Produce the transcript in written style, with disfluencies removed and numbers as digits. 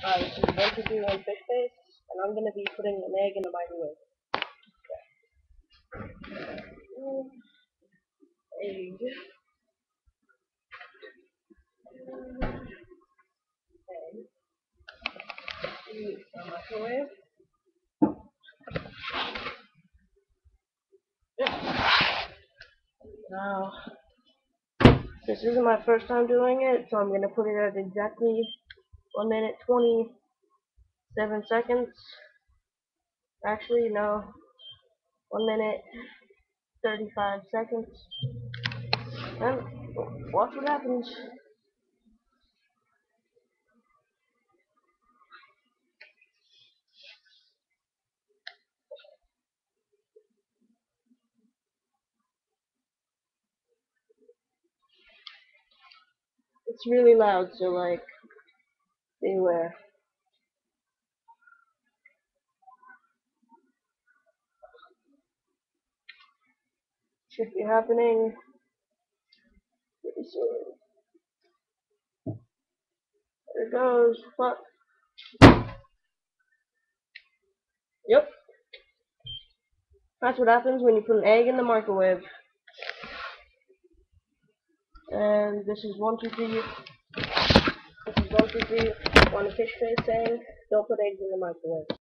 This is 1, 2, 3, 1 fish face, and I'm gonna be putting an egg in the microwave. Egg. Egg. In the microwave. Now, this isn't my first time doing it, so I'm gonna put it at exactly 1 minute 27 seconds. Actually, no. 1 minute 35 seconds. And watch what happens. It's really loud, so like, beware. Should be happening pretty soon. There it goes. Fuck. Yep. That's what happens when you put an egg in the microwave. And this is 1, 2, 3. This is 1, 2, 3. On a fish face saying, don't put eggs in the microwave.